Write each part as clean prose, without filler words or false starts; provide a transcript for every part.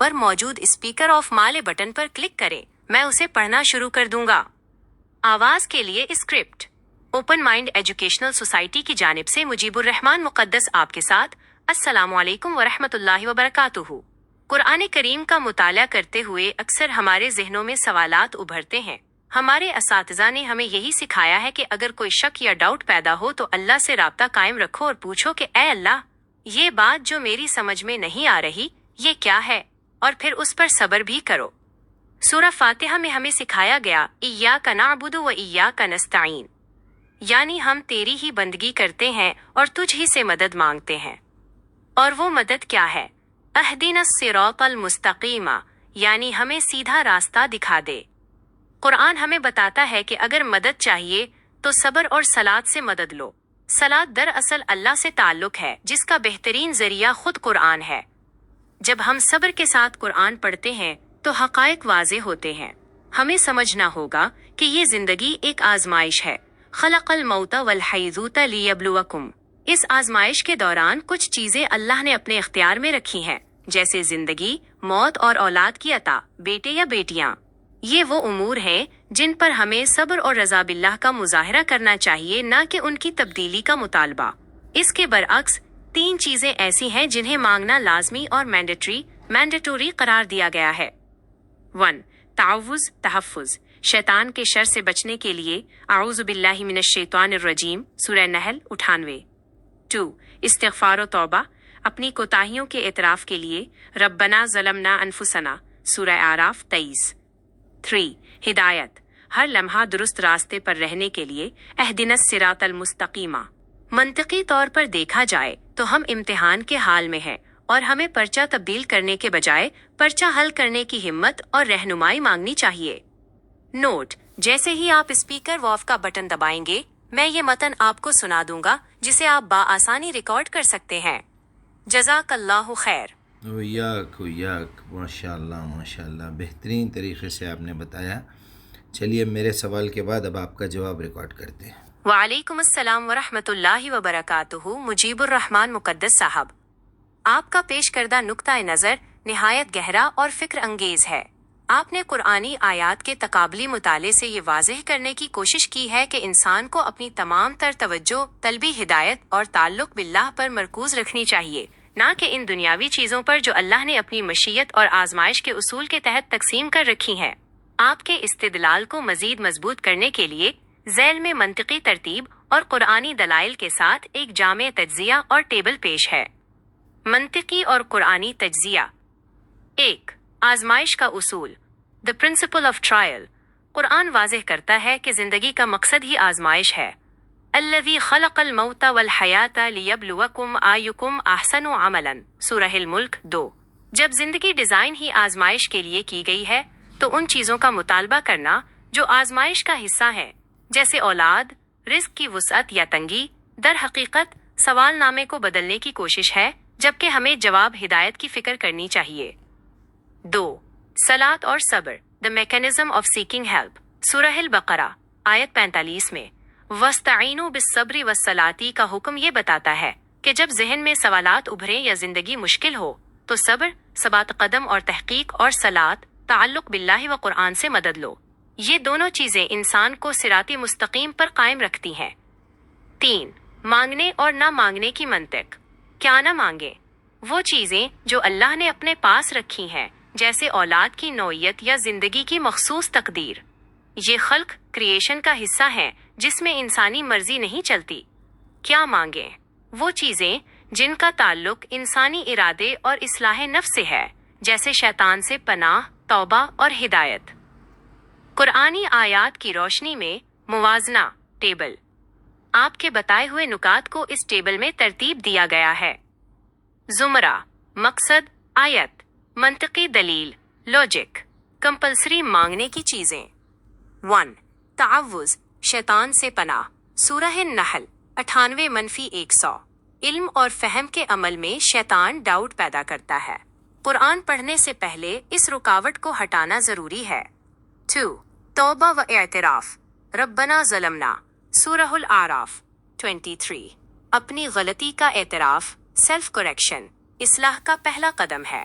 اوپر موجود اسپیکر آف مالے بٹن پر کلک کریں. میں اسے پڑھنا شروع کر دوں گا. آواز کے لیے script. Open mind educational society کی جانب سے مجیب الرحمان مقدس آپ کے ساتھ. السلام علیکم ورحمۃ اللہ وبرکاتہ. قرآن کریم کا مطالعہ کرتے ہوئے اکثر ہمارے ذہنوں میں سوالات ابھرتے ہیں. ہمارے اساتذہ نے ہمیں یہی سکھایا ہے کہ اگر کوئی شک یا ڈاؤٹ پیدا ہو تو اللہ سے رابطہ قائم رکھو اور پوچھو کہ اے اللہ، یہ بات جو میری سمجھ میں نہیں آ رہی یہ کیا ہے، اور پھر اس پر صبر بھی کرو. سورہ فاتحہ میں ہمیں سکھایا گیا ایاک نعبد و ایاک نستعین، یعنی ہم تیری ہی بندگی کرتے ہیں اور تجھ ہی سے مدد مانگتے ہیں. اور وہ مدد کیا ہے؟ اہدنا الصراط المستقیم، یعنی ہمیں سیدھا راستہ دکھا دے. قرآن ہمیں بتاتا ہے کہ اگر مدد چاہیے تو صبر اور صلات سے مدد لو. صلات دراصل اللہ سے تعلق ہے جس کا بہترین ذریعہ خود قرآن ہے. جب ہم صبر کے ساتھ قرآن پڑھتے ہیں تو حقائق واضح ہوتے ہیں. ہمیں سمجھنا ہوگا کہ یہ زندگی ایک آزمائش ہے. خلق الموت والحیات لیبلوکم. اس آزمائش کے دوران کچھ چیزیں اللہ نے اپنے اختیار میں رکھی ہیں، جیسے زندگی، موت اور اولاد کی عطا، بیٹے یا بیٹیاں. یہ وہ امور ہیں جن پر ہمیں صبر اور رضا باللہ کا مظاہرہ کرنا چاہیے، نہ کہ ان کی تبدیلی کا مطالبہ. اس کے برعکس 3 چیزیں ایسی ہیں جنہیں مانگنا لازمی اور مینڈیٹوری قرار دیا گیا ہے. 1. تعوذ، تحفظ. شیطان کے شر سے بچنے کے لیے اعوذ باللہ من الشیطان الرجیم، سورہ نحل 98. 2. استغفار و توبہ. اپنی کوتاہیوں کے اعتراف کے لیے ربنا ظلمنا انفسنا، سورہ اعراف 23. 3. ہدایت. ہر لمحہ درست راستے پر رہنے کے لیے اہدنا الصراط المستقیم. منطقی طور پر دیکھا جائے تو ہم امتحان کے حال میں ہیں اور ہمیں پرچہ تبدیل کرنے کے بجائے پرچہ حل کرنے کی ہمت اور رہنمائی مانگنی چاہیے. نوٹ: جیسے ہی آپ اسپیکر واف کا بٹن دبائیں گے میں یہ متن آپ کو سنا دوں گا جسے آپ بآسانی ریکارڈ کر سکتے ہیں. جزاک اللہ خیر. ویاک ماشاء اللہ بہترین طریقے سے آپ نے بتایا. چلیے میرے سوال کے بعد اب آپ کا جواب ریکارڈ کرتے ہیں. وعلیکم السلام ورحمۃ اللہ وبرکاتہ. مجیب الرحمان مقدس صاحب، آپ کا پیش کردہ نقطہ نظر نہایت گہرا اور فکر انگیز ہے. آپ نے قرآنی آیات کے تقابلی مطالعے سے یہ واضح کرنے کی کوشش کی ہے کہ انسان کو اپنی تمام تر توجہ طلبی ہدایت اور تعلق باللہ پر مرکوز رکھنی چاہیے، نہ کہ ان دنیاوی چیزوں پر جو اللہ نے اپنی مشیت اور آزمائش کے اصول کے تحت تقسیم کر رکھی ہیں. آپ کے استدلال کو مزید مضبوط کرنے کے لیے ذیل میں منطقی ترتیب اور قرآنی دلائل کے ساتھ ایک جامع تجزیہ اور ٹیبل پیش ہے. منطقی اور قرآنی تجزیہ. 1. آزمائش کا اصول. The principle of trial. قرآن واضح کرتا ہے کہ زندگی کا مقصد ہی آزمائش ہے. الذی خلق الموت والحیات لیبلوکم ایکم احسن عملا، سورہ الملک 2. جب زندگی ڈیزائن ہی آزمائش کے لیے کی گئی ہے تو ان چیزوں کا مطالبہ کرنا جو آزمائش کا حصہ ہیں، جیسے اولاد، رزق کی وسعت یا تنگی، در حقیقت سوال نامے کو بدلنے کی کوشش ہے، جبکہ ہمیں جواب ہدایت کی فکر کرنی چاہیے. 2. صلات اور صبر. The mechanism of seeking help. سورہ البقرہ آیت 45 میں وَاسْتَعِینُوا بِالصَّبْرِ وَالصَّلَاةِ کا حکم یہ بتاتا ہے کہ جب ذہن میں سوالات ابھریں یا زندگی مشکل ہو تو صبر، ثبات قدم اور تحقیق، اور صلات، تعلق باللہ و قرآن سے مدد لو. یہ دونوں چیزیں انسان کو صراط مستقیم پر قائم رکھتی ہیں. 3. مانگنے اور نہ مانگنے کی منطق. کیا نہ مانگے؟ وہ چیزیں جو اللہ نے اپنے پاس رکھی ہیں، جیسے اولاد کی نوعیت یا زندگی کی مخصوص تقدیر. یہ خلق، کریشن کا حصہ ہیں جس میں انسانی مرضی نہیں چلتی. کیا مانگیں؟ وہ چیزیں جن کا تعلق انسانی ارادے اور اصلاح نفس سے ہے، جیسے شیطان سے پناہ، توبہ اور ہدایت. قرآنی آیات کی روشنی میں موازنہ ٹیبل. آپ کے بتائے ہوئے نکات کو اس ٹیبل میں ترتیب دیا گیا ہے. زمرہ: مقصد، آیت، منطقی دلیل، لاجک. کمپلسری مانگنے کی چیزیں. 1. تعوذ، شیطان سے پناہ، سورہ النحل 98-100. علم اور فہم کے عمل میں شیطان ڈاؤٹ پیدا کرتا ہے. قرآن پڑھنے سے پہلے اس رکاوٹ کو ہٹانا ضروری ہے. 2. توبہ و اعتراف، ربنا ظلمنا، سورہ الاعراف 23. اپنی غلطی کا اعتراف، سیلف کریکشن، اصلاح کا پہلا قدم ہے.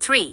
3.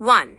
1.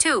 2.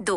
2।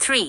3.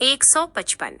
155।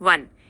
1.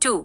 2.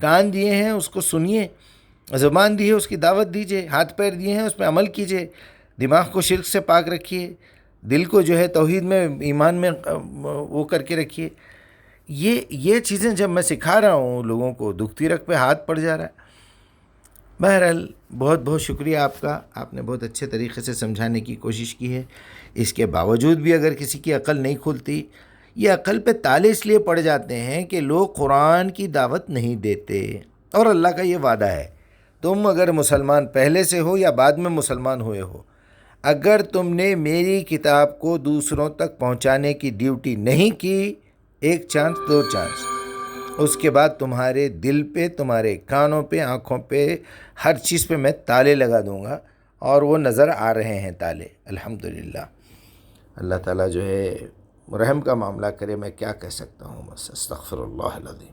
کان دیے ہیں اس کو سنیے، زبان دی ہے اس کی دعوت دیجیے، ہاتھ پیر دیے ہیں اس پہ عمل کیجیے، دماغ کو شرک سے پاک رکھیے، دل کو جو ہے توحید میں ایمان میں وہ کر کے رکھیے۔ یہ چیزیں جب میں سکھا رہا ہوں لوگوں کو، دکھتی رکھ پہ ہاتھ پڑ جا رہا ہے۔ بہرحال بہت بہت شکریہ آپ کا، آپ نے بہت اچھے طریقے سے سمجھانے کی کوشش کی ہے۔ اس کے باوجود بھی اگر کسی کی عقل نہیں کھلتی، یہ عقل پہ تالے اس لیے پڑ جاتے ہیں کہ لوگ قرآن کی دعوت نہیں دیتے، اور اللہ کا یہ وعدہ ہے تم اگر مسلمان پہلے سے ہو یا بعد میں مسلمان ہوئے ہو، اگر تم نے میری کتاب کو دوسروں تک پہنچانے کی ڈیوٹی نہیں کی، 1 چانس 2 چانس، اس کے بعد تمہارے دل پہ، تمہارے کانوں پہ، آنکھوں پہ، ہر چیز پہ میں تالے لگا دوں گا، اور وہ نظر آ رہے ہیں تالے الحمدللہ۔ اللہ تعالیٰ جو ہے رحم کا معاملہ کرے، میں کیا کہہ سکتا ہوں، بس استغفر اللہ العظیم۔